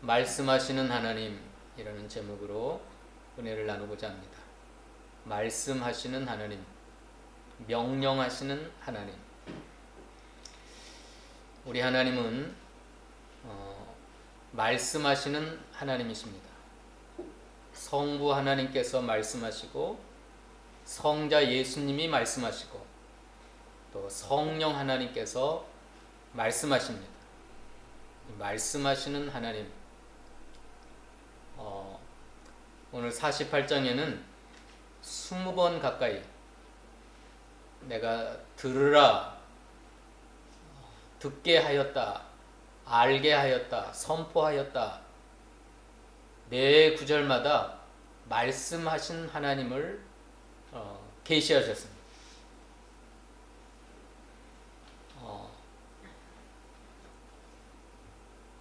말씀하시는 하나님이라는 제목으로 은혜를 나누고자 합니다. 말씀하시는 하나님, 명령하시는 하나님. 우리 하나님은 말씀하시는 하나님이십니다. 성부 하나님께서 말씀하시고, 성자 예수님이 말씀하시고, 또 성령 하나님께서 말씀하십니다. 말씀하시는 하나님. 오늘 48장에는 20번 가까이 내가 들으라, 듣게 하였다, 알게 하였다, 선포하였다, 매 구절마다 말씀하신 하나님을 계시하셨습니다.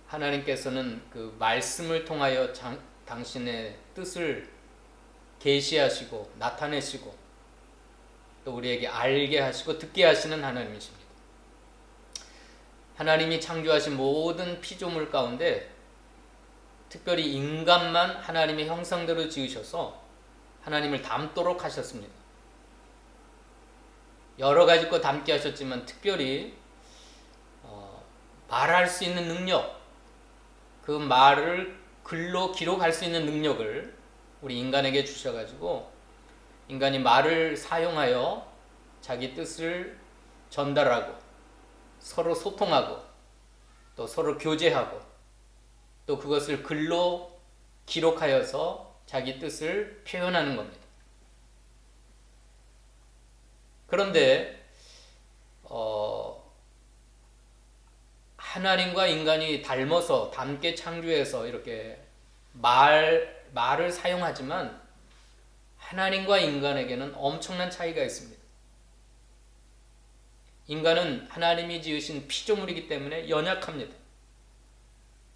하나님께서는 그 말씀을 통하여 당신의 뜻을 계시하시고 나타내시고 또 우리에게 알게 하시고 듣게 하시는 하나님이십니다. 하나님이 창조하신 모든 피조물 가운데 특별히 인간만 하나님의 형상대로 지으셔서 하나님을 닮도록 하셨습니다. 여러 가지 것 닮게 하셨지만 특별히 말할 수 있는 능력, 그 말을 글로 기록할 수 있는 능력을 우리 인간에게 주셔가지고 인간이 말을 사용하여 자기 뜻을 전달하고 서로 소통하고 또 서로 교제하고 또 그것을 글로 기록하여서 자기 뜻을 표현하는 겁니다. 그런데 하나님과 인간이 닮아서 닮게 창조해서 이렇게 말을 사용하지만 하나님과 인간에게는 엄청난 차이가 있습니다. 인간은 하나님이 지으신 피조물이기 때문에 연약합니다.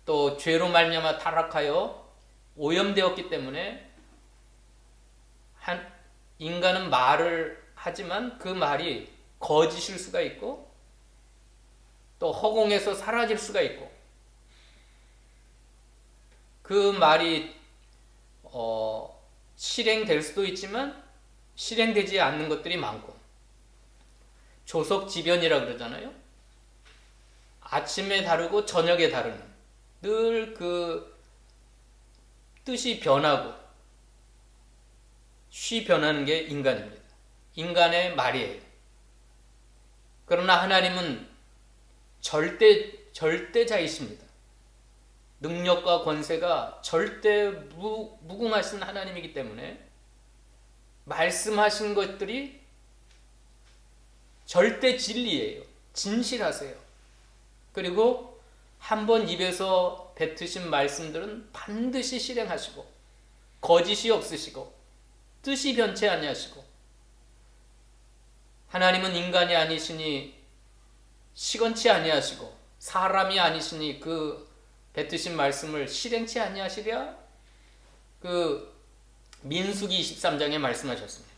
또 죄로 말미암아 타락하여 오염되었기 때문에 인간은 말을 하지만 그 말이 거짓일 수가 있고 또 허공에서 사라질 수가 있고 그 말이 실행될 수도 있지만 실행되지 않는 것들이 많고 조석지변이라 그러잖아요. 아침에 다르고 저녁에 다르는 늘 그 뜻이 변하고 쉬 변하는 게 인간입니다. 인간의 말이에요. 그러나 하나님은 절대자이십니다. 능력과 권세가 절대 무궁하신 하나님이기 때문에 말씀하신 것들이 절대 진리예요. 진실하세요. 그리고 한번 입에서 뱉으신 말씀들은 반드시 실행하시고 거짓이 없으시고 뜻이 변치 아니하시고 하나님은 인간이 아니시니 시건치 아니하시고 사람이 아니시니 그 뱉으신 말씀을 실행치 아니하시랴? 그 민수기 23장에 말씀하셨습니다.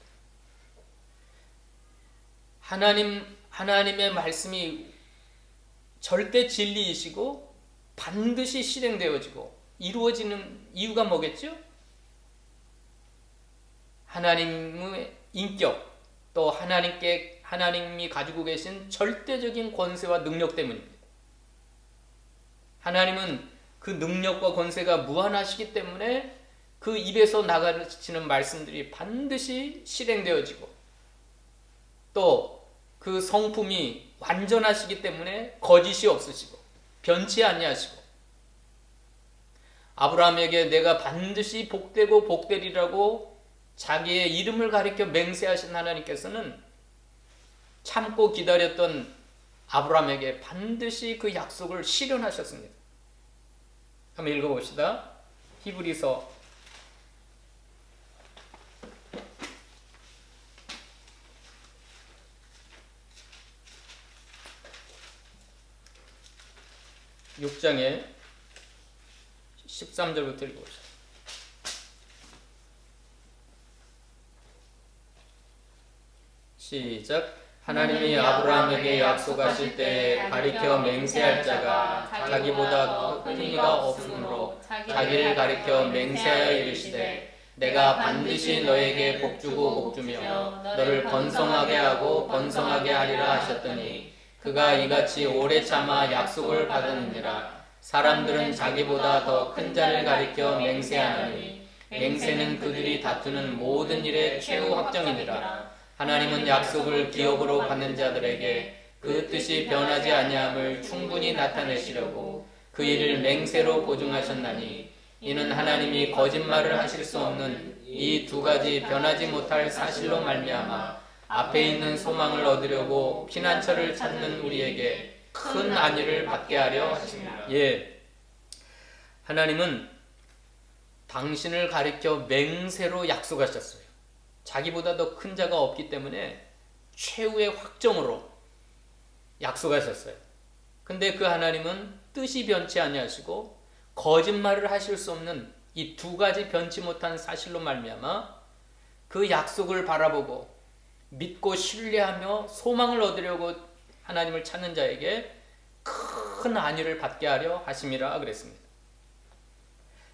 하나님의 말씀이 절대 진리이시고 반드시 실행되어지고 이루어지는 이유가 뭐겠죠? 하나님의 인격 또 하나님이 가지고 계신 절대적인 권세와 능력 때문입니다. 하나님은 그 능력과 권세가 무한하시기 때문에 그 입에서 나가시는 말씀들이 반드시 실행되어지고 또 그 성품이 완전하시기 때문에 거짓이 없으시고 변치 아니하시고 아브라함에게 내가 반드시 복되고 복되리라고 자기의 이름을 가리켜 맹세하신 하나님께서는 참고 기다렸던 아브라함에게 반드시 그 약속을 실현하셨습니다. 한번 읽어봅시다. 히브리서 6장에 13절부터 읽어봅시다. 시작. 하나님이 아브라함에게 약속하실 때에 가리켜 맹세할 자가 자기보다 큰 이가 없으므로 자기를 가리켜 맹세하여 이르시되 내가 반드시 너에게 복주고 복주며 너를 번성하게 하고 번성하게 하리라 하셨더니 그가 이같이 오래 참아 약속을 받았느니라. 사람들은 자기보다 더 큰 자를 가리켜 맹세하나니 맹세는 그들이 다투는 모든 일의 최후 확정이니라. 하나님은 약속을 기업으로 받는 자들에게 그 뜻이 변하지 아니함을 충분히 나타내시려고 그 일을 맹세로 보증하셨나니 이는 하나님이 거짓말을 하실 수 없는 이 두 가지 변하지 못할 사실로 말미암아 앞에 있는 소망을 얻으려고 피난처를 찾는 우리에게 큰 안위를 받게 하려 하십니다. 하나님은 당신을 가리켜 맹세로 약속하셨어요. 자기보다 더 큰 자가 없기 때문에 최후의 확정으로 약속하셨어요. 근데 그 하나님은 뜻이 변치 아니하시고 거짓말을 하실 수 없는 이 두 가지 변치 못한 사실로 말미암아 그 약속을 바라보고 믿고 신뢰하며 소망을 얻으려고 하나님을 찾는 자에게 큰 안위를 받게 하려 하심이라 그랬습니다.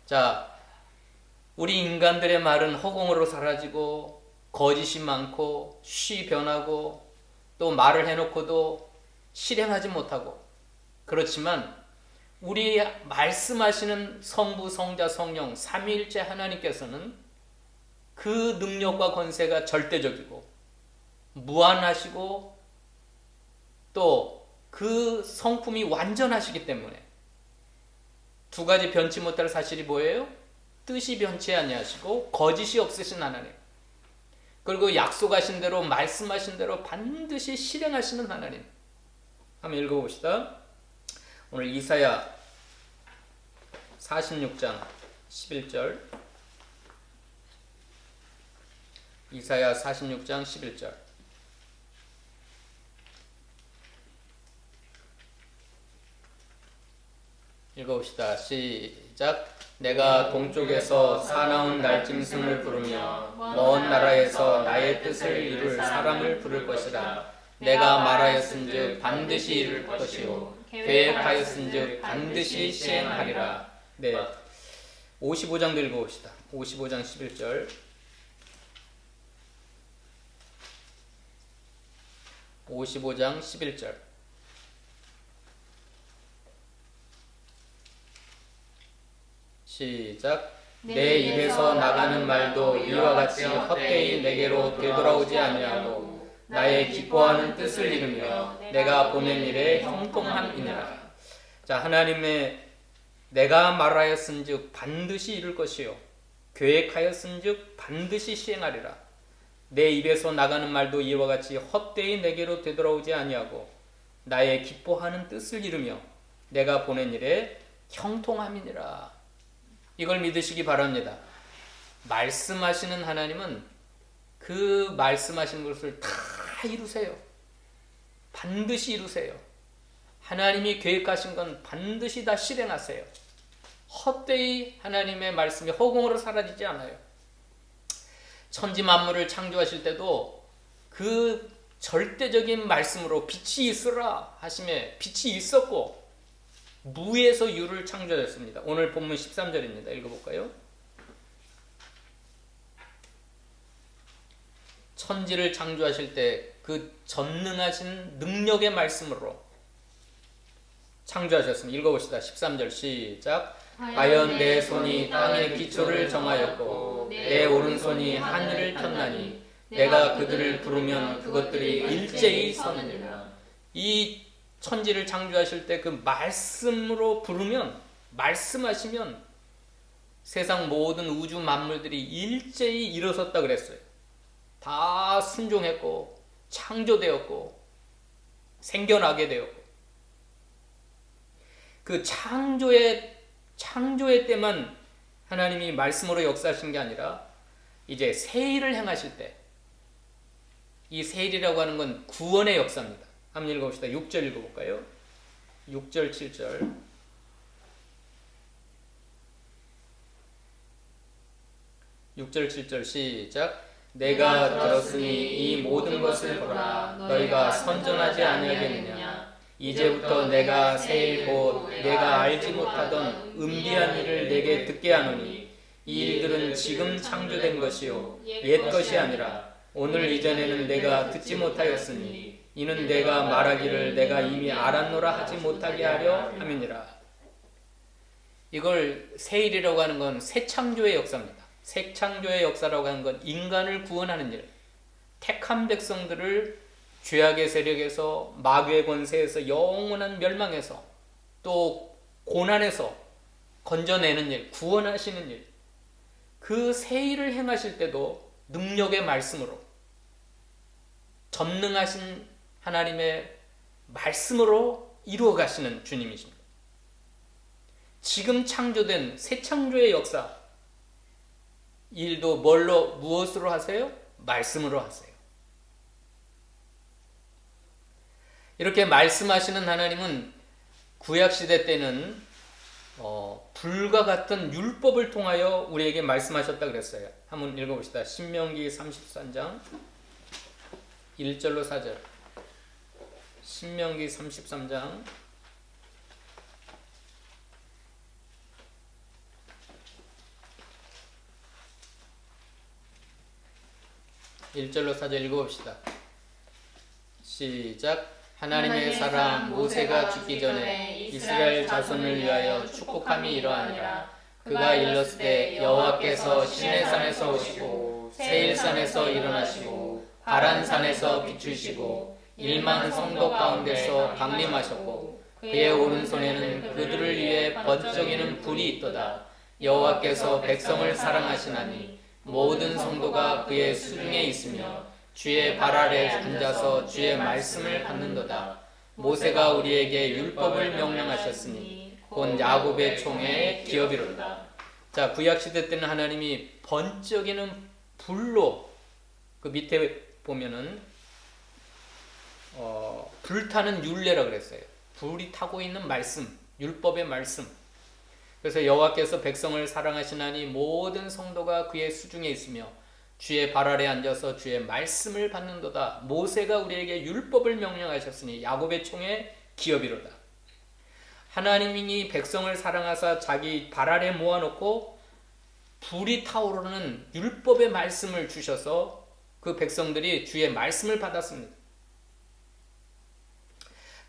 자, 우리 인간들의 말은 허공으로 사라지고 거짓이 많고 쉬 변하고 또 말을 해놓고도 실행하지 못하고, 그렇지만 우리 말씀하시는 성부, 성자, 성령 삼위일체 하나님께서는 그 능력과 권세가 절대적이고 무한하시고 또 그 성품이 완전하시기 때문에 두 가지 변치 못할 사실이 뭐예요? 뜻이 변치 아니하시고 거짓이 없으신 하나님, 그리고 약속하신 대로 말씀하신 대로 반드시 실행하시는 하나님. 한번 읽어봅시다. 오늘 이사야 46장 11절, 이사야 46장 11절 읽어봅시다. 시작. 내가 동쪽에서 사나운 날짐승을 부르며 먼 나라에서 나의 뜻을 이룰 사람을 부를 것이라. 내가 말하였은즉 반드시 이룰 것이요 계획하였은즉 반드시 시행하리라. 네, 55장도 읽어봅시다. 55장 11절, 55장 11절 시작. 내 입에서 나가는 말도 이와 같이 헛되이 내게로 되돌아오지 아니하고 나의 기뻐하는 뜻을 이루며 내가 보낸 일에 형통함이니라. 자, 하나님의 내가 말하였은즉 반드시 이룰 것이요 계획하였은즉 반드시 시행하리라. 내 입에서 나가는 말도 이와 같이 헛되이 내게로 되돌아오지 아니하고 나의 기뻐하는 뜻을 이루며 내가 보낸 일에 형통함이니라. 이걸 믿으시기 바랍니다. 말씀하시는 하나님은 그 말씀하신 것을 다 이루세요. 반드시 이루세요. 하나님이 계획하신 건 반드시 다 실행하세요. 헛되이 하나님의 말씀이 허공으로 사라지지 않아요. 천지 만물을 창조하실 때도 그 절대적인 말씀으로 빛이 있으라 하심에 빛이 있었고 무에서 유를 창조하셨습니다. 오늘 본문 13절입니다. 읽어볼까요? 천지를 창조하실 때 그 전능하신 능력의 말씀으로 창조하셨습니다. 읽어봅시다. 13절 시작. 과연 내 손이 땅의 기초를 정하였고 내 오른손이 하늘을 폈나니 내가 그들을 부르면 그것들이 일제히 서느니라. 이 천지를 창조하실 때 그 말씀으로 부르면, 말씀하시면 세상 모든 우주 만물들이 일제히 일어섰다 그랬어요. 다 순종했고 창조되었고 생겨나게 되었고, 그 창조의 때만 하나님이 말씀으로 역사하신 게 아니라 이제 세일을 행하실 때, 이 세일이라고 하는 건 구원의 역사입니다. 한번 읽어봅시다. 6절 읽어볼까요? 6절 7절 6절 7절 시작. 내가 들었으니 이 모든 것을 보라. 너희가 선전하지 아니하겠느냐. 이제부터 내가 새 일 곧 내가 알지 못하던 은비한 일을 내게 듣게 하노니 이 일들은 지금 창조된 것이요 옛 것이 아니라 오늘 이전에는 내가 듣지 못하였으니 이는 내가 말하기를 내가 이미 알았노라 하지 못하게 하려 함이니라. 이걸 새 일이라고 하는 건 새 창조의 역사입니다. 새 창조의 역사라고 하는 건 인간을 구원하는 일, 택한 백성들을 죄악의 세력에서 마귀의 권세에서 영원한 멸망에서 또 고난에서 건져내는 일, 구원하시는 일, 그 새 일을 행하실 때도 능력의 말씀으로 전능하신 하나님의 말씀으로 이루어 가시는 주님이십니다. 지금 창조된 새 창조의 역사, 일도 무엇으로 하세요? 말씀으로 하세요. 이렇게 말씀하시는 하나님은 구약시대 때는 불과 같은 율법을 통하여 우리에게 말씀하셨다 그랬어요. 한번 읽어봅시다. 신명기 33장 1절로 4절. 신명기 33장 1절로 4절 읽어봅시다. 시작. 하나님의 사람 모세가 죽기 전에 이스라엘 자손을 위하여 축복함이 이러하니라. 그가 일렀을 때 여호와께서 시내산에서 오시고 세일산에서 일어나시고 바란산에서 비추시고 1만 성도 가운데서 강림하셨고 그의 오른손에는 그들을 위해 번쩍이는 불이 있도다. 여호와께서 백성을 사랑하시나니 모든 성도가 그의 수중에 있으며 주의 발 아래 앉아서 주의 말씀을 받는도다. 모세가 우리에게 율법을 명령하셨으니 곧 야곱의 총의 기업이로다. 자, 구약시대 때는 하나님이 번쩍이는 불로, 그 밑에 보면은 불타는 율례라 그랬어요. 불이 타고 있는 말씀, 율법의 말씀. 그래서 여호와께서 백성을 사랑하시나니 모든 성도가 그의 수중에 있으며 주의 발 아래 앉아서 주의 말씀을 받는도다. 모세가 우리에게 율법을 명령하셨으니 야곱의 총의 기업이로다. 하나님이 백성을 사랑하사 자기 발 아래 모아놓고 불이 타오르는 율법의 말씀을 주셔서 그 백성들이 주의 말씀을 받았습니다.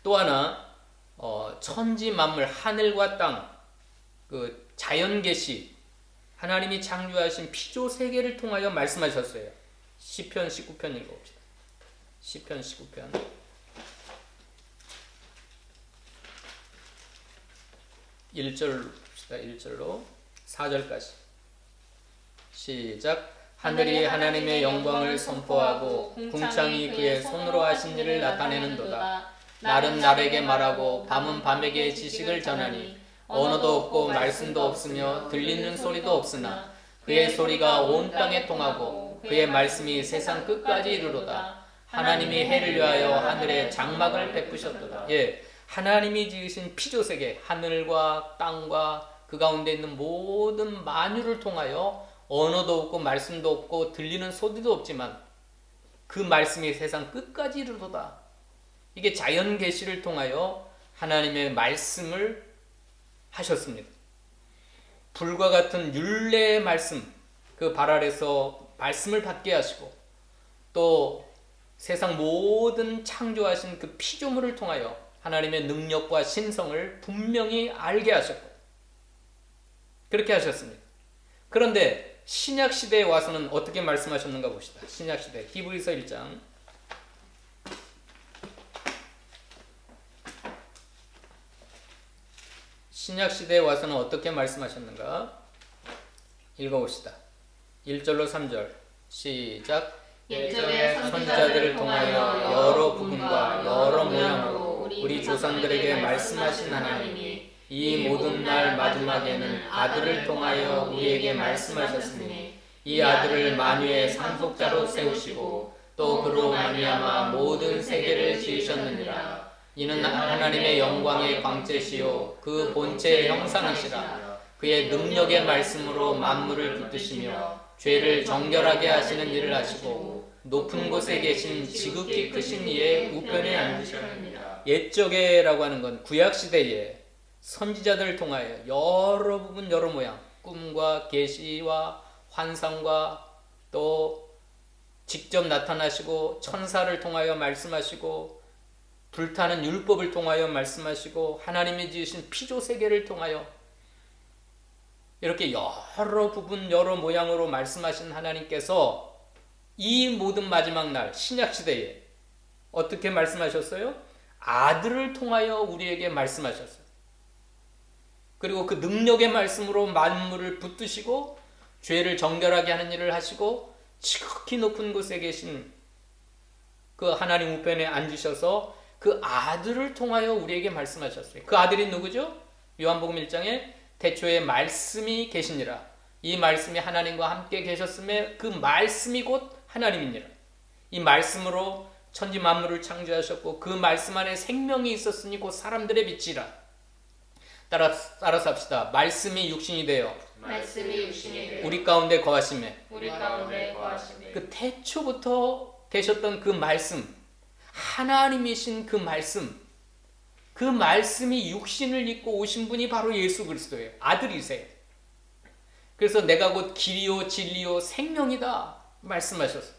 또 하나 천지 만물, 하늘과 땅, 그 자연 계시, 하나님이 창조하신 피조 세계를 통하여 말씀하셨어요. 시편 19편 읽어봅시다. 시편 19편 1절 봅시다. 1절로 4절까지 시작. 하늘이 하나님의 영광을 선포하고 궁창이 그의 손으로 하신 일을 나타내는도다. 날은 날에게 말하고 밤은 밤에게 지식을 전하니 언어도 없고 말씀도 없으며 들리는 소리도 없으나 그의 소리가 온 땅에 통하고 그의 말씀이 세상 끝까지 이르로다. 하나님이 해를 위하여 하늘에 장막을 베푸셨도다. 예, 하나님이 지으신 피조세계, 하늘과 땅과 그 가운데 있는 모든 만유를 통하여 언어도 없고 말씀도 없고 들리는 소리도 없지만 그 말씀이 세상 끝까지 이르도다. 이게 자연 계시를 통하여 하나님의 말씀을 하셨습니다. 불과 같은 율례의 말씀, 그 발 아래서 말씀을 받게 하시고 또 세상 모든 창조하신 그 피조물을 통하여 하나님의 능력과 신성을 분명히 알게 하셨고 그렇게 하셨습니다. 그런데 신약시대에 와서는 어떻게 말씀하셨는가 봅시다. 신약시대 히브리서 1장 신약시대에 와서는 어떻게 말씀하셨는가 읽어봅시다. 1절로 3절 시작. 옛적의 선지자들을 통하여 여러 부분과 여러 모양으로 우리 조상들에게 말씀하신 하나님이 이 모든 날 마지막에는 아들을 통하여 우리에게 말씀하셨으니 이 아들을 만유의 상속자로 세우시고 또 그로 말미암아 모든 세계를 지으셨느니라. 이는 하나님의 영광의 광채시요 그 본체의 형상이시라. 그의 능력의 말씀으로 만물을 붙드시며 죄를 정결하게 하시는 일을 하시고 높은 곳에 계신 지극히 크신 이의 우편에 앉으셨느니라. 앉으셨느니라. 옛적에라고 하는 건 구약시대에 선지자들을 통하여 여러 부분 여러 모양 꿈과 계시와 환상과 또 직접 나타나시고 천사를 통하여 말씀하시고 불타는 율법을 통하여 말씀하시고 하나님이 지으신 피조세계를 통하여 이렇게 여러 부분 여러 모양으로 말씀하신 하나님께서 이 모든 마지막 날 신약시대에 어떻게 말씀하셨어요? 아들을 통하여 우리에게 말씀하셨어요. 그리고 그 능력의 말씀으로 만물을 붙드시고 죄를 정결하게 하는 일을 하시고 지극히 높은 곳에 계신 그 하나님 우편에 앉으셔서 그 아들을 통하여 우리에게 말씀하셨어요. 그 아들이 누구죠? 요한복음 1장에 태초에 말씀이 계시니라. 이 말씀이 하나님과 함께 계셨음에 그 말씀이 곧 하나님이니라. 이 말씀으로 천지 만물을 창조하셨고 그 말씀 안에 생명이 있었으니 곧 사람들의 빛이라. 따라서 합시다. 말씀이 육신이 되어 우리 가운데 거하심에 그 태초부터 계셨던 그 말씀, 하나님이신 그 말씀이 육신을 입고 오신 분이 바로 예수 그리스도예요. 아들이세요. 그래서 내가 곧 길이요 진리요 생명이다 말씀하셨어요.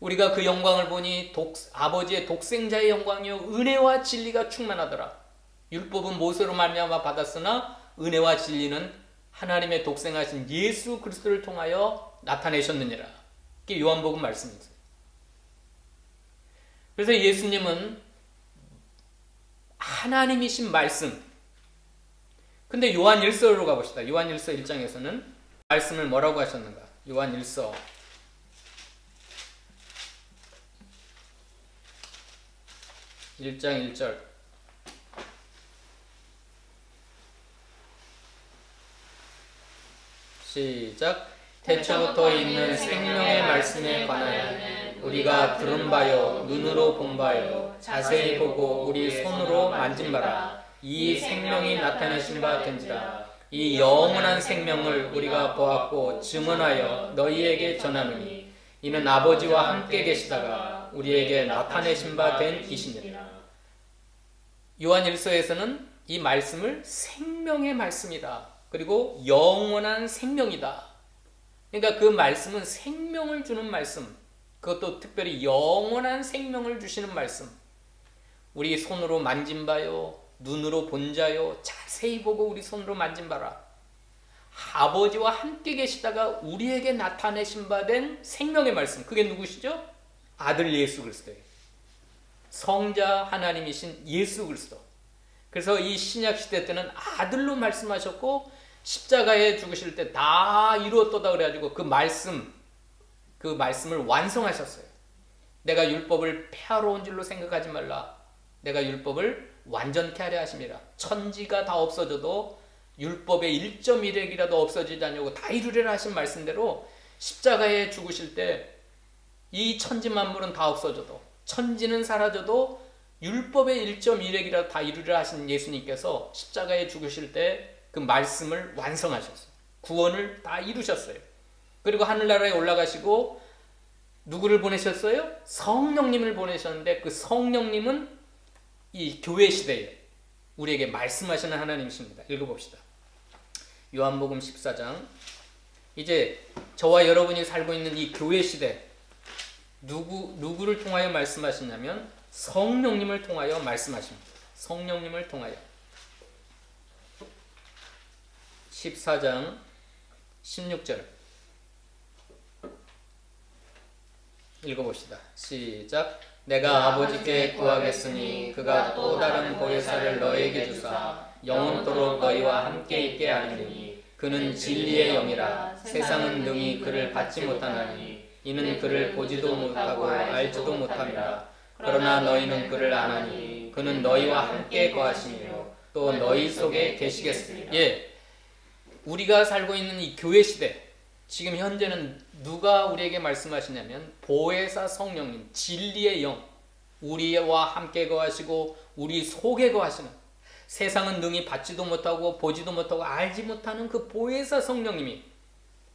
우리가 그 영광을 보니 아버지의 독생자의 영광이요 은혜와 진리가 충만하더라. 율법은 모세로 말미암아 받았으나 은혜와 진리는 하나님의 독생하신 예수 그리스도를 통하여 나타내셨느니라. 이게 요한복음 말씀이세요. 그래서 예수님은 하나님이신 말씀. 근데 요한 1서로 가봅시다. 요한 1서 1장에서는 말씀을 뭐라고 하셨는가? 요한 1서 1장 1절 시작. 태초부터 있는 생명의 말씀에 관하여 우리가 들은 바요 눈으로 본 바요 자세히 보고 우리 손으로 만진 바라. 이 생명이 나타내신 바 된지라. 이 영원한 생명을 우리가 보았고 증언하여 너희에게 전하노니 이는 아버지와 함께 계시다가 우리에게 나타내신 바 된 이시니라. 요한 1서에서는 이 말씀을 생명의 말씀이다. 그리고 영원한 생명이다. 그러니까 그 말씀은 생명을 주는 말씀. 그것도 특별히 영원한 생명을 주시는 말씀. 우리 손으로 만진 바요 눈으로 본 자요 자세히 보고 우리 손으로 만진 바라. 아버지와 함께 계시다가 우리에게 나타내신 바 된 생명의 말씀. 그게 누구시죠? 아들 예수 그리스도예요. 성자 하나님이신 예수 그리스도. 그래서 이 신약 시대 때는 아들로 말씀하셨고 십자가에 죽으실 때 다 이루었도다 그래가지고 그 말씀을 완성하셨어요. 내가 율법을 폐하러 온 줄로 생각하지 말라. 내가 율법을 완전케 하려 하심이라. 천지가 다 없어져도 율법의 1.1핵이라도 없어지지 않냐고 다 이루리라 하신 말씀대로 십자가에 죽으실 때 이 천지 만물은 다 없어져도 천지는 사라져도 율법의 1.1핵이라도 다 이루리라 하신 예수님께서 십자가에 죽으실 때 그 말씀을 완성하셨어요. 구원을 다 이루셨어요. 그리고 하늘나라에 올라가시고 누구를 보내셨어요? 성령님을 보내셨는데 그 성령님은 이 교회 시대에 우리에게 말씀하시는 하나님이십니다. 읽어봅시다. 요한복음 14장. 이제 저와 여러분이 살고 있는 이 교회 시대 누구를 통하여 말씀하시냐면 성령님을 통하여 말씀하십니다. 성령님을 통하여. 14장 16절 읽어봅시다. 시작. 내가 아버지께 구하겠으니 그가 또 다른 보혜사를 너에게 주사 영원토록 너희와 함께 있게 하리니 그는 진리의 영이라. 세상은 능히 그를 받지 못하나니 이는 그를 보지도 못하고 알지도 못함이라. 그러나 너희는 그를 아나니 그는 너희와 함께 거하시며 또 너희 속에 계시겠으리라. 예, 우리가 살고 있는 이 교회 시대, 지금 현재는 누가 우리에게 말씀하시냐면 보혜사 성령님, 진리의 영, 우리와 함께 거하시고 우리 속에 거하시는, 세상은 능히 받지도 못하고 보지도 못하고 알지 못하는 그 보혜사 성령님이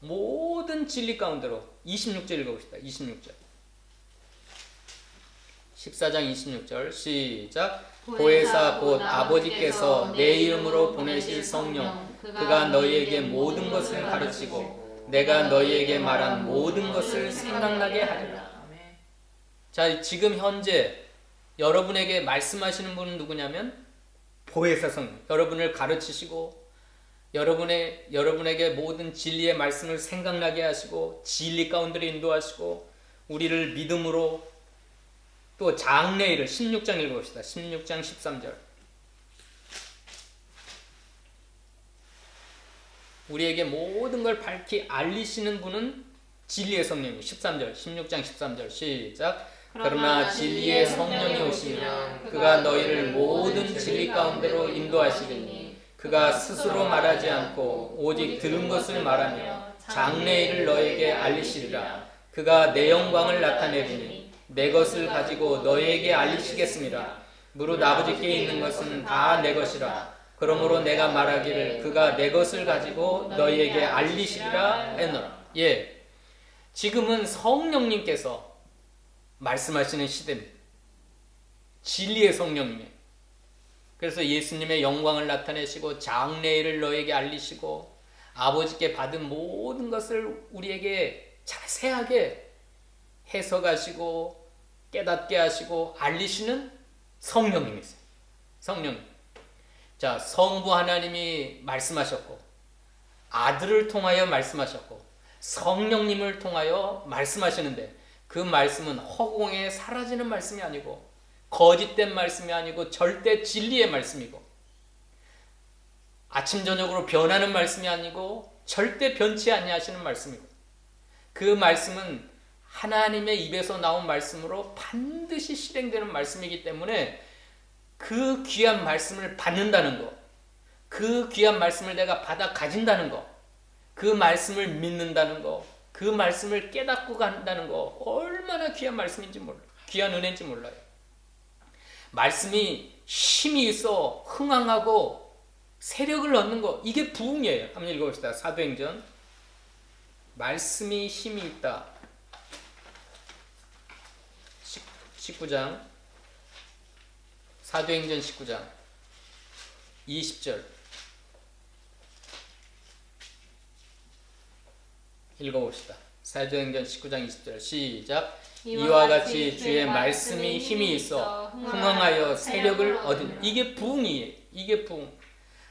모든 진리 가운데로 26절 읽어봅시다. 26절 14장 26절 시작. 보혜사 곧 아버지께서 내 이름으로 보내실 성령 그가 너희에게 모든 것을 가르치고 내가 너희에게 말한 모든 것을 생각나게 하리라. 자, 지금 현재 여러분에게 말씀하시는 분은 누구냐면 보혜사 성령. 여러분을 가르치시고 여러분에게 모든 진리의 말씀을 생각나게 하시고 진리 가운데로 인도하시고 우리를 믿음으로 또 장래일을 16장 읽어봅시다. 16장 13절. 우리에게 모든 걸 밝히 알리시는 분은 진리의 성령이고 13절 16장 13절 시작. 그러나 진리의 성령이 오시면 그가 너희를 모든 진리 가운데로 인도하시리니 그가 스스로 말하지 않고 오직 들은 것을 말하며 장래일을 너에게 알리시리라. 그가 내 영광을 나타내리니 내 것을 가지고 너희에게 알리시겠습니다. 무릇 아버지께 있는 것은 다 내 것이라. 그러므로 내가 말하기를 그가 내 것을 가지고 너희에게 알리시리라 했노라. 예, 지금은 성령님께서 말씀하시는 시대입니다. 진리의 성령님. 그래서 예수님의 영광을 나타내시고 장래일을 너에게 알리시고 아버지께 받은 모든 것을 우리에게 자세하게 해석하시고 깨닫게 하시고 알리시는 성령님이세요. 성령님. 자, 성부 하나님이 말씀하셨고 아들을 통하여 말씀하셨고 성령님을 통하여 말씀하시는데 그 말씀은 허공에 사라지는 말씀이 아니고 거짓된 말씀이 아니고 절대 진리의 말씀이고 아침 저녁으로 변하는 말씀이 아니고 절대 변치 아니하시는 말씀이고 그 말씀은 하나님의 입에서 나온 말씀으로 반드시 실행되는 말씀이기 때문에 그 귀한 말씀을 받는다는 것, 그 귀한 말씀을 내가 받아 가진다는 것, 그 말씀을 믿는다는 것, 그 말씀을 깨닫고 간다는 것 얼마나 귀한 말씀인지 몰라요. 귀한 은혜인지 몰라요. 말씀이 힘이 있어 흥황하고 세력을 얻는 것, 이게 부흥이에요. 한번 읽어봅시다. 사도행전. 말씀이 힘이 있다. 19장. 사도행전 19장 20절 읽어봅시다. 사도행전 19장 20절 시작. 이와 같이 주의 말씀이 힘이 있어 흥황하여 세력을 얻은. 이게 부흥이에요. 이게 부흥.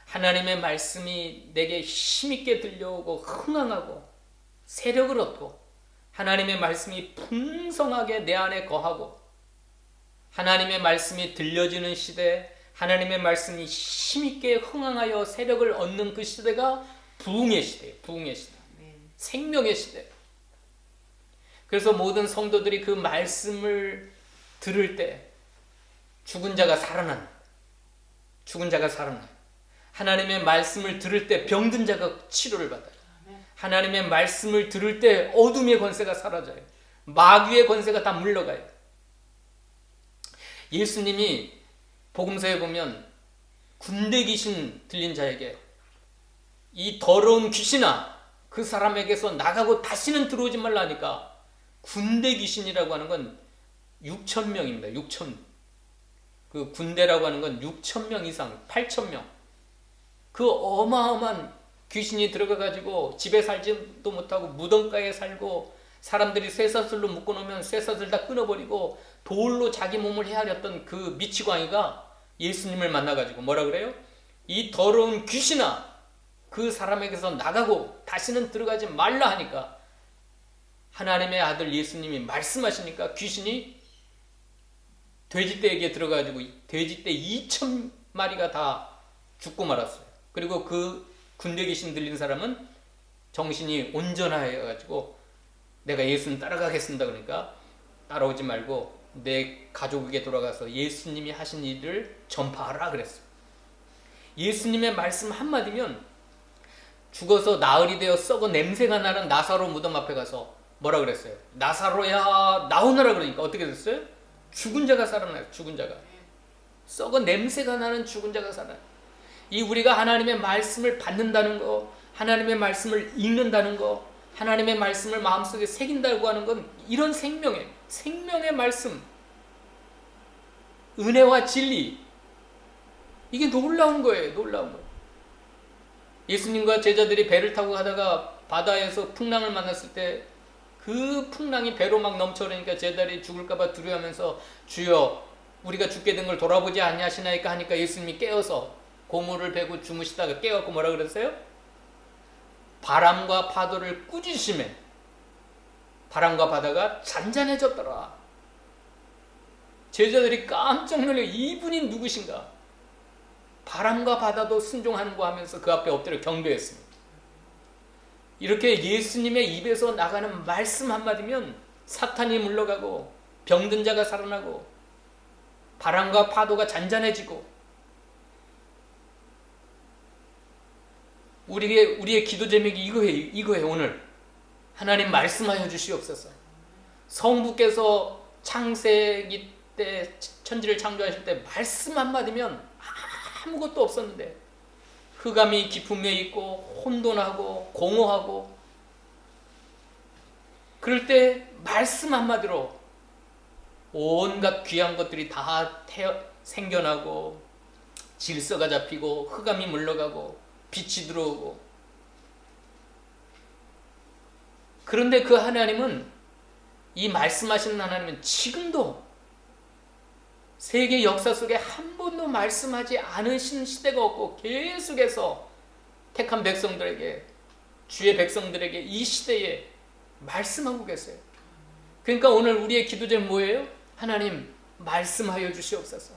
하나님의 말씀이 내게 힘있게 들려오고 흥황하고 세력을 얻고 하나님의 말씀이 풍성하게 내 안에 거하고 하나님의 말씀이 들려지는 시대, 하나님의 말씀이 힘있게 흥황하여 세력을 얻는 그 시대가 부흥의 시대예요. 부흥의 시대. 생명의 시대. 그래서 모든 성도들이 그 말씀을 들을 때 죽은 자가 살아난다. 죽은 자가 살아나요. 하나님의 말씀을 들을 때 병든 자가 치료를 받아요. 하나님의 말씀을 들을 때 어둠의 권세가 사라져요. 마귀의 권세가 다 물러가요. 예수님이 복음서에 보면 군대 귀신 들린 자에게 이 더러운 귀신아 그 사람에게서 나가고 다시는 들어오지 말라 하니까 군대 귀신이라고 하는 건 6,000명입니다. 6,000. 그 군대라고 하는 건 6,000명 이상, 8,000명. 그 어마어마한 귀신이 들어가가지고 집에 살지도 못하고 무덤가에 살고 사람들이 쇠사슬로 묶어놓으면 쇠사슬 다 끊어버리고 돌로 자기 몸을 헤아렸던 그 미치광이가 예수님을 만나가지고 뭐라 그래요? 이 더러운 귀신아 그 사람에게서 나가고 다시는 들어가지 말라 하니까 하나님의 아들 예수님이 말씀하시니까 귀신이 돼지떼에게 들어가지고 돼지떼 2,000마리가 다 죽고 말았어요. 그리고 그 군대 귀신 들린 사람은 정신이 온전하여가지고 내가 예수님 따라가겠습니다. 그러니까 따라오지 말고 내 가족에게 돌아가서 예수님이 하신 일을 전파하라 그랬어요. 예수님의 말씀 한마디면 죽어서 나흘이 되어 썩어 냄새가 나는 나사로 무덤 앞에 가서 뭐라 그랬어요? 나사로야 나오너라 그러니까 어떻게 됐어요? 죽은 자가 살아나요. 죽은 자가. 썩어 냄새가 나는 죽은 자가 살아나요. 이 우리가 하나님의 말씀을 받는다는 거, 하나님의 말씀을 읽는다는 거, 하나님의 말씀을 마음속에 새긴다고 하는 건 이런 생명의 말씀. 은혜와 진리. 이게 놀라운 거예요. 놀라운 거예요. 예수님과 제자들이 배를 타고 가다가 바다에서 풍랑을 만났을 때 그 풍랑이 배로 막 넘쳐오니까 제자들이 죽을까봐 두려워하면서 주여 우리가 죽게 된 걸 돌아보지 아니하시나이까 하니까 예수님이 깨어서 고무를 베고 주무시다가 깨어갖고 뭐라 그랬어요? 바람과 파도를 꾸짖으시매 바람과 바다가 잔잔해졌더라. 제자들이 깜짝 놀래 이분이 누구신가? 바람과 바다도 순종하는 거 하면서 그 앞에 엎드려 경배했습니다. 이렇게 예수님의 입에서 나가는 말씀 한마디면 사탄이 물러가고 병든 자가 살아나고 바람과 파도가 잔잔해지고 우리의 기도 제목이 이거예요. 오늘 하나님 말씀하여 주시옵소서. 성부께서 창세기 때 천지를 창조하실 때 말씀 한마디면 아무것도 없었는데 흑암이 깊음에 있고 혼돈하고 공허하고 그럴 때 말씀 한마디로 온갖 귀한 것들이 다 생겨나고 질서가 잡히고 흑암이 물러가고 빛이 들어오고. 그런데 그 하나님은 이 말씀하시는 하나님은 지금도 세계 역사 속에 한 번도 말씀하지 않으신 시대가 없고 계속해서 택한 백성들에게 주의 백성들에게 이 시대에 말씀하고 계세요. 그러니까 오늘 우리의 기도 제목 뭐예요? 하나님 말씀하여 주시옵소서.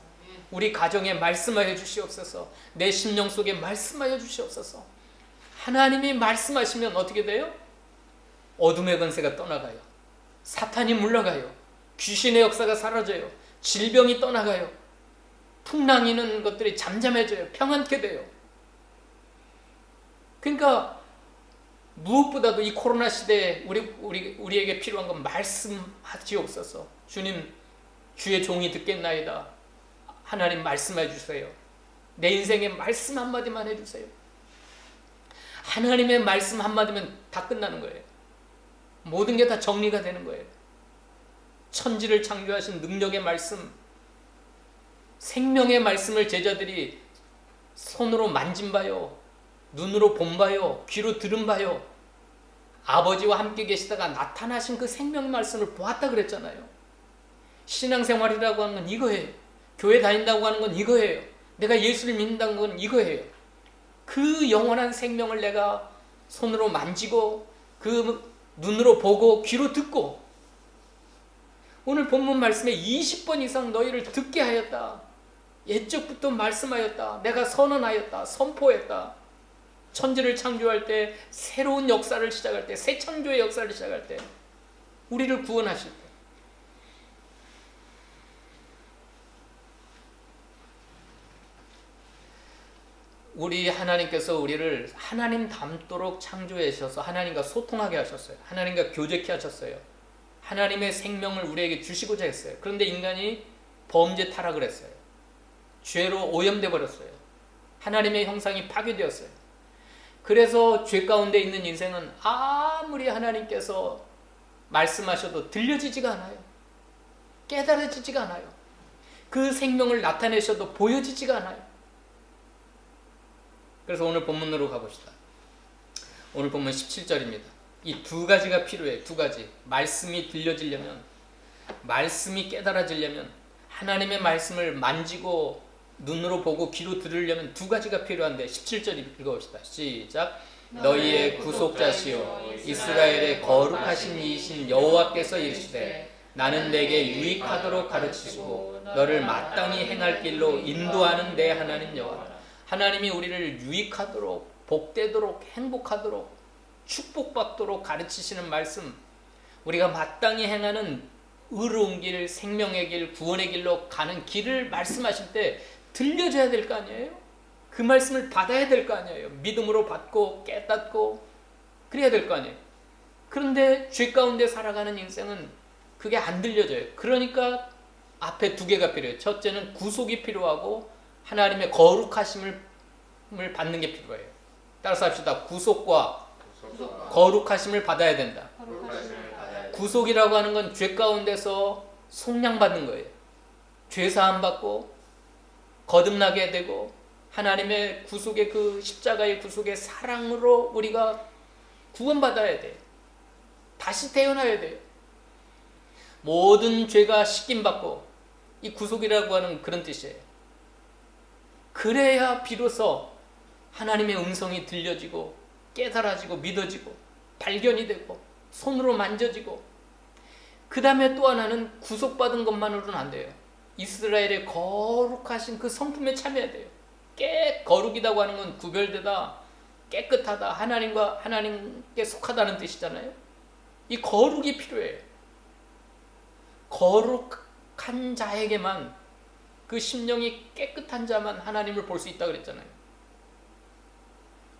우리 가정에 말씀하여 주시옵소서. 내 심령 속에 말씀하여 주시옵소서. 하나님이 말씀하시면 어떻게 돼요? 어둠의 권세가 떠나가요. 사탄이 물러가요. 귀신의 역사가 사라져요. 질병이 떠나가요. 풍랑이는 것들이 잠잠해져요. 평안케 돼요. 그러니까 무엇보다도 이 코로나 시대에 우리에게 필요한 건 말씀하시옵소서. 주님, 주의 종이 듣겠나이다. 하나님 말씀해 주세요. 내 인생에 말씀 한마디만 해주세요. 하나님의 말씀 한마디면 다 끝나는 거예요. 모든 게 다 정리가 되는 거예요. 천지를 창조하신 능력의 말씀, 생명의 말씀을 제자들이 손으로 만진 바요, 눈으로 본 바요, 귀로 들은 바요, 아버지와 함께 계시다가 나타나신 그 생명의 말씀을 보았다 그랬잖아요. 신앙생활이라고 하는 건 이거예요. 교회 다닌다고 하는 건 이거예요. 내가 예수를 믿는다는 건 이거예요. 그 영원한 생명을 내가 손으로 만지고 그 눈으로 보고 귀로 듣고 오늘 본문 말씀에 20번 이상 너희를 듣게 하였다. 옛적부터 말씀하였다. 내가 선언하였다. 선포했다. 천지를 창조할 때 새로운 역사를 시작할 때 새 창조의 역사를 시작할 때 우리를 구원하실 때 우리 하나님께서 우리를 하나님 닮도록 창조해 주셔서 하나님과 소통하게 하셨어요. 하나님과 교제케 하셨어요. 하나님의 생명을 우리에게 주시고자 했어요. 그런데 인간이 범죄 타락을 했어요. 죄로 오염돼 버렸어요. 하나님의 형상이 파괴되었어요. 그래서 죄 가운데 있는 인생은 아무리 하나님께서 말씀하셔도 들려지지가 않아요. 깨달아지지가 않아요. 그 생명을 나타내셔도 보여지지가 않아요. 그래서 오늘 본문으로 가봅시다. 오늘 본문 17절입니다. 이 두 가지가 필요해요. 두 가지. 말씀이 들려지려면, 말씀이 깨달아지려면, 하나님의 말씀을 만지고 눈으로 보고 귀로 들으려면 두 가지가 필요한데 17절 읽어봅시다. 시작. 너희의 구속자시요 이스라엘의 거룩하신 이이신 여호와께서 이르시되 나는 내게 유익하도록 가르치시고 너를 마땅히 행할 길로 인도하는 내 하나님 여호와. 하나님이 우리를 유익하도록, 복되도록, 행복하도록, 축복받도록 가르치시는 말씀, 우리가 마땅히 행하는 의로운 길, 생명의 길, 구원의 길로 가는 길을 말씀하실 때 들려줘야 될 거 아니에요? 그 말씀을 받아야 될 거 아니에요? 믿음으로 받고 깨닫고 그래야 될 거 아니에요? 그런데 죄 가운데 살아가는 인생은 그게 안 들려져요. 그러니까 앞에 두 개가 필요해요. 첫째는 구속이 필요하고 하나님의 거룩하심을 받는 게 필요해요. 따라서 합시다. 구속과 거룩하심을 받아야 된다. 구속이라고 하는 건 죄 가운데서 속량받는 거예요. 죄사함 받고 거듭나게 되고 하나님의 구속의 그 십자가의 구속의 사랑으로 우리가 구원받아야 돼요. 다시 태어나야 돼요. 모든 죄가 씻김받고, 이 구속이라고 하는 그런 뜻이에요. 그래야 비로소 하나님의 음성이 들려지고 깨달아지고 믿어지고 발견이 되고 손으로 만져지고, 그 다음에 또 하나는 구속받은 것만으로는 안 돼요. 이스라엘의 거룩하신 그 성품에 참여해야 돼요. 거룩이라고 하는 건 구별되다, 깨끗하다, 하나님께 속하다는 뜻이잖아요. 이 거룩이 필요해요. 거룩한 자에게만, 그 심령이 깨끗한 자만 하나님을 볼 수 있다 그랬잖아요.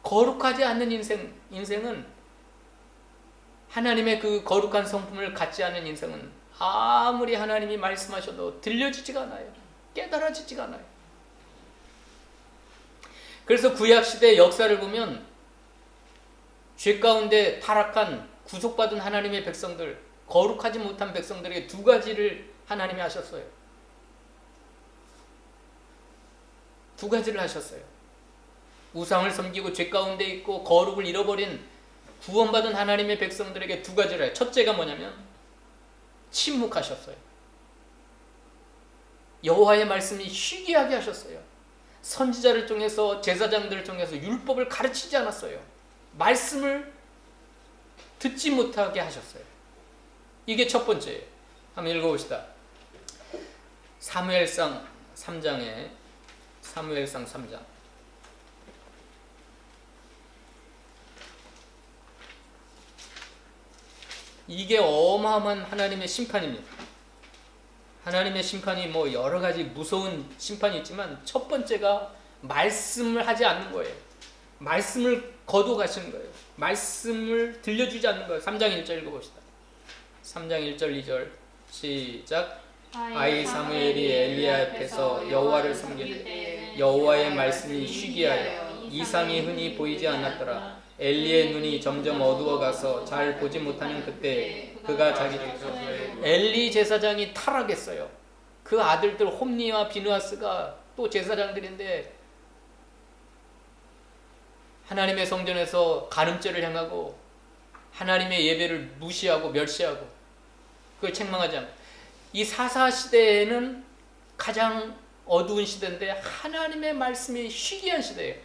거룩하지 않는 인생은, 하나님의 그 거룩한 성품을 갖지 않은 인생은 아무리 하나님이 말씀하셔도 들려지지가 않아요. 깨달아지지가 않아요. 그래서 구약시대 역사를 보면 죄 가운데 타락한 구속받은 하나님의 백성들, 거룩하지 못한 백성들에게 두 가지를 하나님이 하셨어요. 두 가지를 하셨어요. 우상을 섬기고 죄 가운데 있고 거룩을 잃어버린 구원받은 하나님의 백성들에게 두 가지를 해요. 첫째가 뭐냐면 침묵하셨어요. 여호와의 말씀이 희귀하게 하셨어요. 선지자를 통해서, 제사장들을 통해서 율법을 가르치지 않았어요. 말씀을 듣지 못하게 하셨어요. 이게 첫 번째예요. 한번 읽어봅시다. 사무엘상 3장. 이게 어마어마한 하나님의 심판입니다. 하나님의 심판이 뭐 여러 가지 무서운 심판이 있지만 첫 번째가 말씀을 하지 않는 거예요. 말씀을 거둬 가시는 거예요. 말씀을 들려주지 않는 거예요. 3장 1절 읽어봅시다. 3장 1절 2절 시작. 아이 사무엘이 엘리야 앞에서 여호와를 섬길 때 여호와의 말씀이 희귀하여 이상이 흔히 보이지 않았더라. 엘리의 눈이 점점 어두워가서 잘 보지 못하는 그때 그가 자기 엘리 제사장이 타락했어요. 그 아들들 홈니와 비느하스가 또 제사장들인데 하나님의 성전에서 간음죄를 행하고 하나님의 예배를 무시하고 멸시하고 그걸 책망하지 않고, 이 사사 시대에는 가장 어두운 시대인데 하나님의 말씀이 희귀한 시대예요.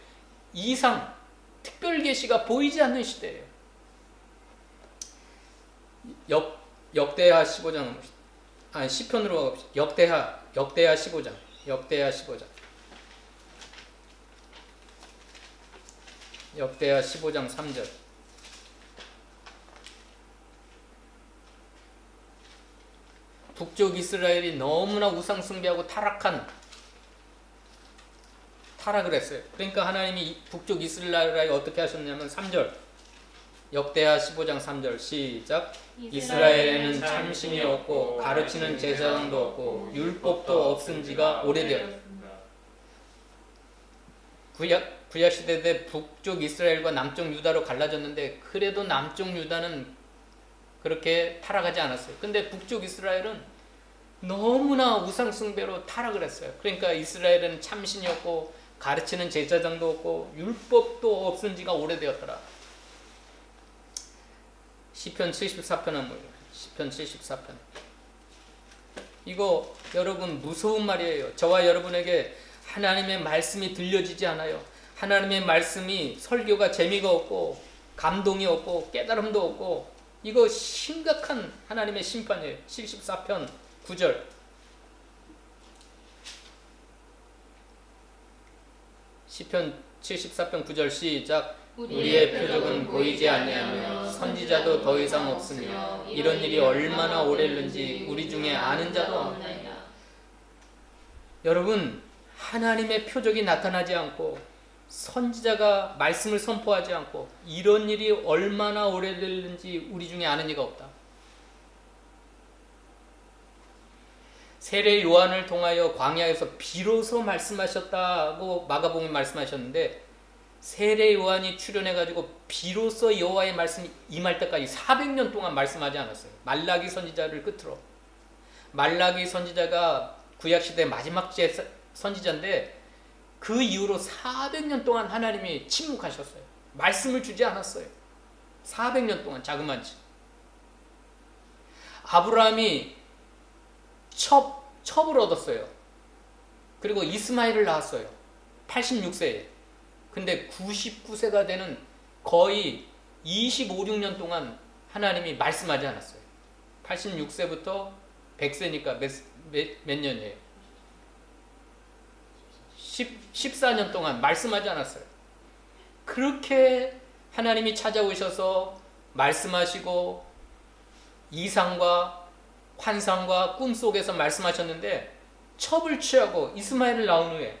이상 특별 계시가 보이지 않는 시대예요. 역대하 15장, 시편으로 역대하 15장. 역대하 15장 3절. 북쪽 이스라엘이 너무나 우상 숭배하고 타락을 했어요. 그러니까 하나님이 북쪽 이스라엘에 어떻게 하셨냐면 3절. 역대하 15장 3절 시작. 이스라엘에는 참신이 없고 가르치는 제사장도 없고 율법도 없은 지가 오래되었다. 구약 시대 때 북쪽 이스라엘과 남쪽 유다로 갈라졌는데 그래도 남쪽 유다는 그렇게 타락하지 않았어요. 근데 북쪽 이스라엘은 너무나 우상 숭배로 타락을 했어요. 그러니까 이스라엘은 참신이 없고 가르치는 제사장도 없고 율법도 없은 지가 오래되었더라. 시편 74편 한번 시편 74편. 이거 여러분 무서운 말이에요. 저와 여러분에게 하나님의 말씀이 들려지지 않아요. 하나님의 말씀이 설교가 재미가 없고 감동이 없고 깨달음도 없고, 이거 심각한 하나님의 심판이에요. 74편 9절. 시편 74편 9절 시작. 우리의 표적은 보이지 아니하며 선지자도 더 이상 없으며 이런 일이 얼마나 오래는지 우리 중에 아는 자도 없나이다. 여러분, 하나님의 표적이 나타나지 않고 선지자가 말씀을 선포하지 않고 이런 일이 얼마나 오래됐는지 우리 중에 아는 이가 없다. 세례 요한을 통하여 광야에서 비로소 말씀하셨다고 마가복음이 말씀하셨는데, 세례 요한이 출현해가지고 비로소 여호와의 말씀이 임할 때까지 400년 동안 말씀하지 않았어요. 말라기 선지자를 끝으로. 말라기 선지자가 구약시대 마지막 선지자인데 그 이후로 400년 동안 하나님이 침묵하셨어요. 말씀을 주지 않았어요. 400년 동안 자그만치. 아브라함이 첩을 얻었어요. 그리고 이스마엘을 낳았어요. 86세에. 근데 99세가 되는 거의 25, 6년 동안 하나님이 말씀하지 않았어요. 86세부터 100세니까 몇 년이에요? 14년 동안 말씀하지 않았어요. 그렇게 하나님이 찾아오셔서 말씀하시고 이상과 환상과 꿈속에서 말씀하셨는데 첩을 취하고 이스마엘을 낳은 후에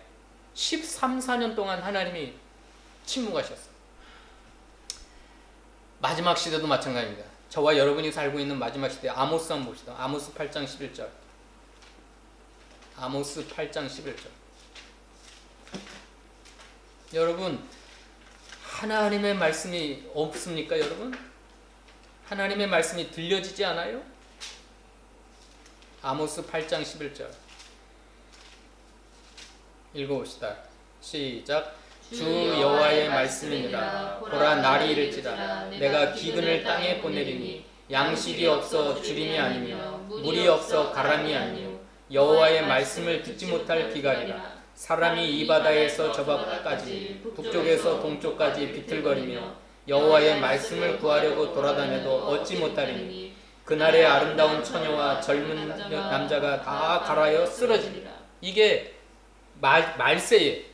13, 14년 동안 하나님이 침묵하셨어요. 마지막 시대도 마찬가지입니다. 저와 여러분이 살고 있는 마지막 시대 아모스 한번 봅시다. 아모스 8장 11절. 아모스 8장 11절. 여러분, 하나님의 말씀이 없습니까, 여러분? 하나님의 말씀이 들려지지 않아요? 아모스 8장 11절. 읽어봅시다. 시작. 주 여호와의 말씀이니라. 보라, 날이 이를지라. 내가 기근을 땅에 보내리니 양식이 없어 주림이 아니며 물이 없어 가람이 아니요 여호와의 말씀을 듣지 못할 기갈이라. 사람이 이 바다에서 저 바다까지 북쪽에서 동쪽까지 비틀거리며 여호와의 말씀을 구하려고 돌아다녀도 얻지 못하리니 그날의 아름다운 처녀와 젊은 남자가 다 갈아여 쓰러지리라. 이게 말세에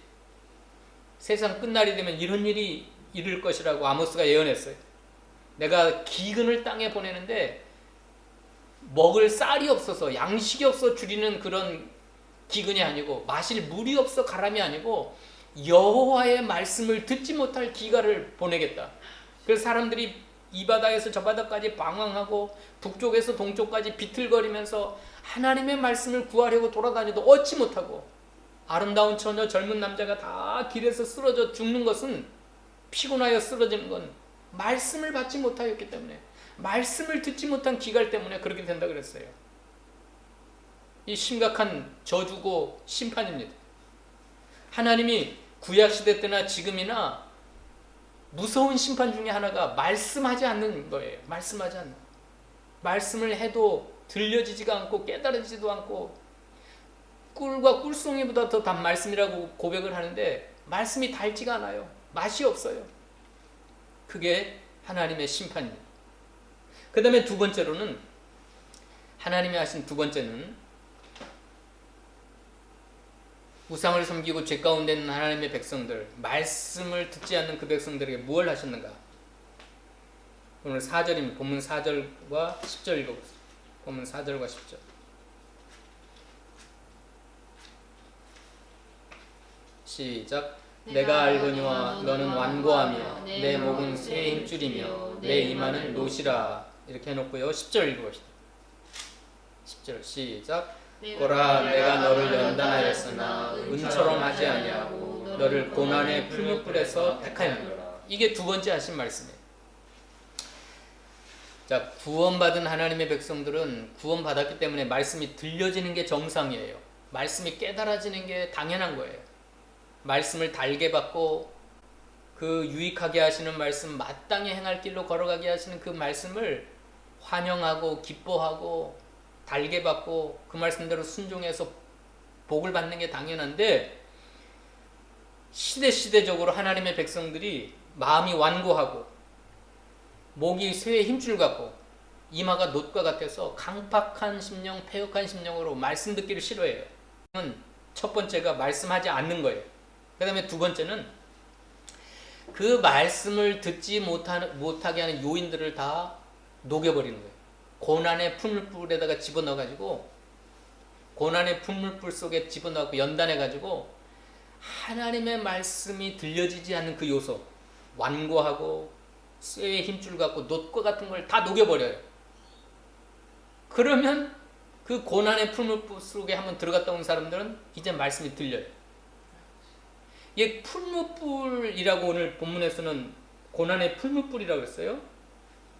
세상 끝날이 되면 이런 일이 이룰 것이라고 아모스가 예언했어요. 내가 기근을 땅에 보내는데 먹을 쌀이 없어서 양식이 없어 줄이는 그런 기근이 아니고 마실 물이 없어 가람이 아니고 여호와의 말씀을 듣지 못할 기갈을 보내겠다. 그래서 사람들이 이 바다에서 저 바다까지 방황하고 북쪽에서 동쪽까지 비틀거리면서 하나님의 말씀을 구하려고 돌아다녀도 얻지 못하고 아름다운 처녀 젊은 남자가 다 길에서 쓰러져 죽는 것은 피곤하여 쓰러지는 건 말씀을 받지 못하였기 때문에 말씀을 듣지 못한 기갈 때문에 그렇게 된다 그랬어요. 이 심각한 저주고 심판입니다. 하나님이 구약시대 때나 지금이나 무서운 심판 중에 하나가 말씀하지 않는 거예요. 말씀하지 않는. 말씀을 해도 들려지지가 않고 깨달아지지도 않고 꿀과 꿀송이보다 더 단 말씀이라고 고백을 하는데 말씀이 달지가 않아요. 맛이 없어요. 그게 하나님의 심판입니다. 그 다음에 두 번째로는 하나님이 하신 두 번째는 우상을 섬기고 죄 가운데 있는 하나님의 백성들, 말씀을 듣지 않는 그 백성들에게 무엇을 하셨는가? 오늘 4절입니다. 본문 4절과 10절 읽어보세요. 본문 4절과 10절. 시작. 내가 알거니와 너는 완고하며 내 목은 새의 힘줄이며 내 이마는 노시라. 이렇게 해놓고요. 10절 읽어봅시다. 10절 시작. 보라, 내가 너를 연단하였으나 은처럼 하지 아니하고 너를 고난의 풀무불에서 택하였노라. 이게 두 번째 하신 말씀이에요. 자, 구원받은 하나님의 백성들은 구원받았기 때문에 말씀이 들려지는 게 정상이에요. 말씀이 깨달아지는 게 당연한 거예요. 말씀을 달게 받고 그 유익하게 하시는 말씀, 마땅히 행할 길로 걸어가게 하시는 그 말씀을 환영하고 기뻐하고 달게 받고 그 말씀대로 순종해서 복을 받는 게 당연한데, 시대적으로 하나님의 백성들이 마음이 완고하고 목이 쇠의 힘줄 같고 이마가 놋과 같아서 강팍한 심령, 패역한 심령으로 말씀 듣기를 싫어해요. 첫 번째가 말씀하지 않는 거예요. 그 다음에 두 번째는 그 말씀을 듣지 못하게 하는 요인들을 다 녹여버리는 거예요. 고난의 풀물불에다가 집어넣어가지고, 고난의 풀물불 속에 집어넣고 연단해가지고 하나님의 말씀이 들려지지 않는 그 요소, 완고하고 쇠의 힘줄 같고 놋과 같은 걸 다 녹여버려요. 그러면 그 고난의 풀물불 속에 한번 들어갔다 온 사람들은 이제 말씀이 들려요. 이게 풀무불이라고 오늘 본문에서는 고난의 풀무불이라고 했어요.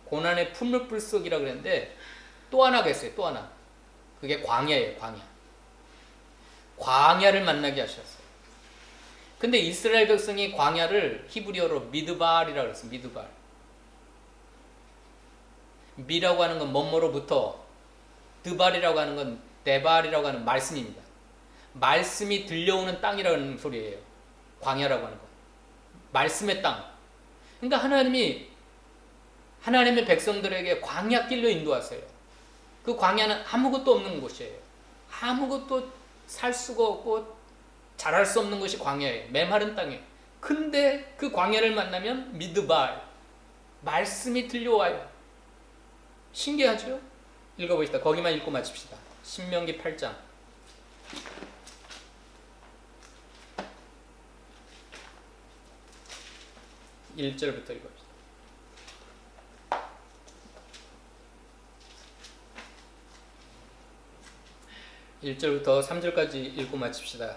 고난의 풀무불 속이라고 그랬는데 또 하나가 있어요. 또 하나. 그게 광야예요. 광야. 광야를 만나게 하셨어요. 근데 이스라엘 백성이 광야를 히브리어로 미드발이라고 그랬어요. 미드발. 미라고 하는 건 뭐뭐로부터, 드발이라고 하는 건 데발이라고 하는 말씀입니다. 말씀이 들려오는 땅이라는 소리예요. 광야라고 하는 건 말씀의 땅. 그러니까 하나님이 하나님의 백성들에게 광야길로 인도하세요. 그 광야는 아무것도 없는 곳이에요. 아무것도 살 수가 없고 자랄 수 없는 것이 광야예요. 메마른 땅이에요. 근데 그 광야를 만나면 미드발, 말씀이 들려와요. 신기하죠? 읽어보시다. 거기만 읽고 마칩시다. 신명기 8장 1절부터 읽어봅시다. 1절부터 3절까지 읽고 마칩시다.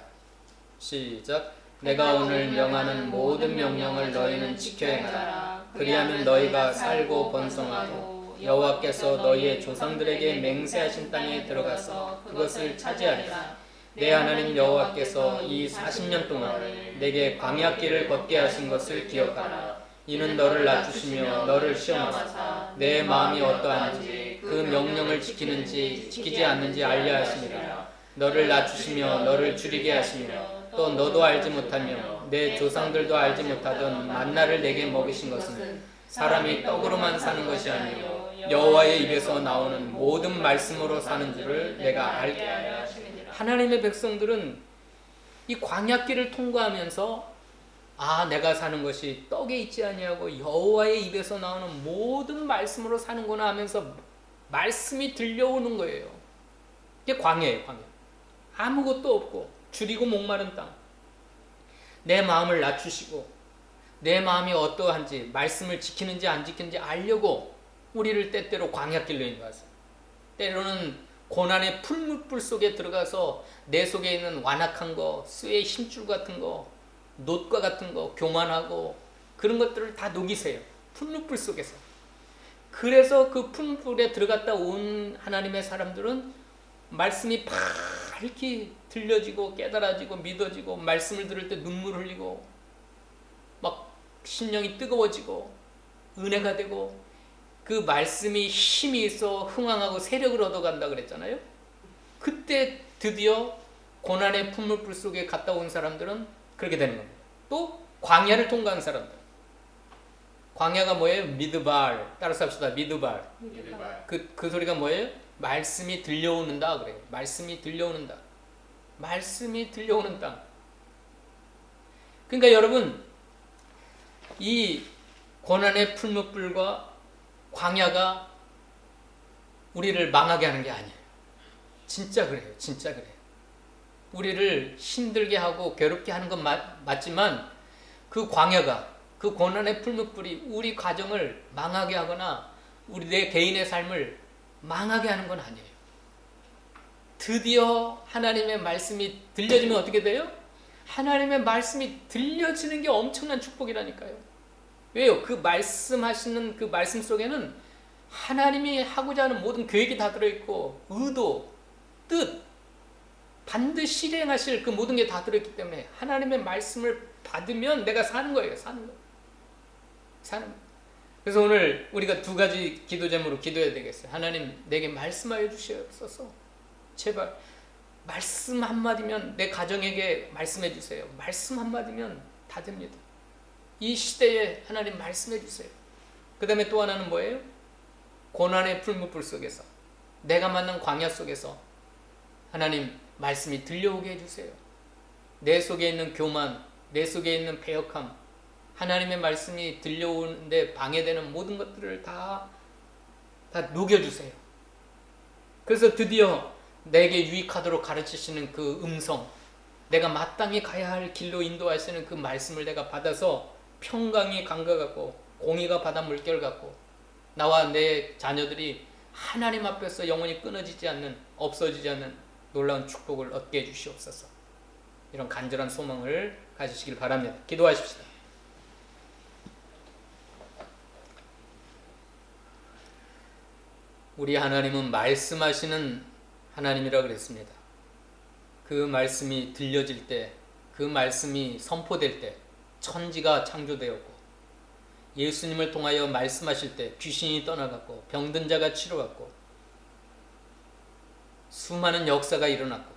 시작. 내가 오늘 명하는 모든 명령을 너희는 지켜 행하라. 그리하면 너희가 살고 번성하고 여호와께서 너희의 조상들에게 맹세하신 땅에 들어가서 그것을 차지하리라. 내 하나님 여호와께서 이 40년 동안 내게 광야길을 걷게 하신 것을 기억하라. 이는 너를 낮추시며 너를 시험하사 내 마음이 어떠한지 그 명령을 지키는지 지키지 않는지 알려 하심이라. 너를 낮추시며 너를 줄이게 하시며 또 너도 알지 못하며 내 조상들도 알지 못하던 만나를 내게 먹이신 것은 사람이 떡으로만 사는 것이 아니요 여호와의 입에서 나오는 모든 말씀으로 사는 줄을 내가 알게 하려 하심이니라. 하나님의 백성들은 이 광야길을 통과하면서 내가 사는 것이 떡에 있지 아니하고 여호와의 입에서 나오는 모든 말씀으로 사는구나 하면서 말씀이 들려오는 거예요. 이게 광야예요. 광야. 아무것도 없고 줄이고 목마른 땅. 내 마음을 낮추시고 내 마음이 어떠한지 말씀을 지키는지 안 지키는지 알려고 우리를 때때로 광야길로 인도하세요. 때로는 고난의 풀무불 속에 들어가서 내 속에 있는 완악한 거, 쇠의 힘줄 같은 거, 놋과 같은 거, 교만하고 그런 것들을 다 녹이세요. 풀무불 속에서. 그래서 그 풀무불에 들어갔다 온 하나님의 사람들은 말씀이 밝히 들려지고 깨달아지고 믿어지고 말씀을 들을 때 눈물 흘리고 막 심령이 뜨거워지고 은혜가 되고 그 말씀이 힘이 있어 흥왕하고 세력을 얻어간다 그랬잖아요. 그때 드디어 고난의 풀무불 속에 갔다 온 사람들은 그렇게 되는 겁니다. 또 광야를 통과한 사람들. 광야가 뭐예요? 미드발. 따라서 합시다. 미드발. 그 소리가 뭐예요? 말씀이 들려오는다 그래요. 말씀이 들려오는다. 말씀이 들려오는 땅. 그러니까 여러분, 이 고난의 풀무불과 광야가 우리를 망하게 하는 게 아니에요. 진짜 그래요. 진짜 그래요. 우리를 힘들게 하고 괴롭게 하는 건 맞지만 그 광야가, 그 고난의 풀무불이 우리 가정을 망하게 하거나 우리 내 개인의 삶을 망하게 하는 건 아니에요. 드디어 하나님의 말씀이 들려지면 어떻게 돼요? 하나님의 말씀이 들려지는 게 엄청난 축복이라니까요. 왜요? 그 말씀하시는 그 말씀 속에는 하나님이 하고자 하는 모든 계획이 다 들어있고 의도, 뜻, 반드시 실행하실 그 모든 게 다 들어있기 때문에 하나님의 말씀을 받으면 내가 사는 거예요. 사는 거. 사는 거. 그래서 오늘 우리가 두 가지 기도 제목으로 기도해야 되겠어요. 하나님 내게 말씀하여 주시옵소서. 제발 말씀 한마디면 내 가정에게 말씀해 주세요. 말씀 한마디면 다 됩니다. 이 시대에 하나님 말씀해 주세요. 그 다음에 또 하나는 뭐예요? 고난의 풀무불 속에서 내가 만난 광야 속에서 하나님 말씀이 들려오게 해주세요. 내 속에 있는 교만, 내 속에 있는 배역함, 하나님의 말씀이 들려오는데 방해되는 모든 것들을 다 녹여주세요. 그래서 드디어 내게 유익하도록 가르치시는 그 음성, 내가 마땅히 가야 할 길로 인도하시는 그 말씀을 내가 받아서 평강이 강가 같고 공의가 바다 물결 같고 나와 내 자녀들이 하나님 앞에서 영원히 끊어지지 않는, 없어지지 않는 놀라운 축복을 얻게 해주시옵소서. 이런 간절한 소망을 가지시길 바랍니다. 기도하십시다. 우리 하나님은 말씀하시는 하나님이라고 그랬습니다. 그 말씀이 들려질 때, 그 말씀이 선포될 때 천지가 창조되었고, 예수님을 통하여 말씀하실 때 귀신이 떠나갔고, 병든 자가 치료받고, 수많은 역사가 일어났고,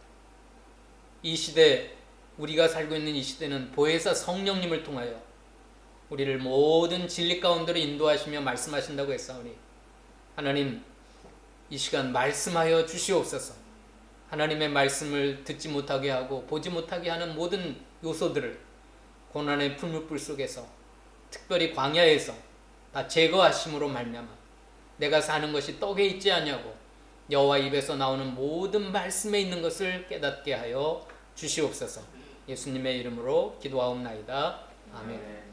이 시대, 우리가 살고 있는 이 시대는 보혜사 성령님을 통하여 우리를 모든 진리 가운데로 인도하시며 말씀하신다고 했사오니, 하나님, 이 시간 말씀하여 주시옵소서. 하나님의 말씀을 듣지 못하게 하고 보지 못하게 하는 모든 요소들을 고난의 풀무불 속에서, 특별히 광야에서 다 제거하심으로 말미암아 내가 사는 것이 떡에 있지 아니하고 여호와 입에서 나오는 모든 말씀에 있는 것을 깨닫게 하여 주시옵소서. 예수님의 이름으로 기도하옵나이다. 아멘.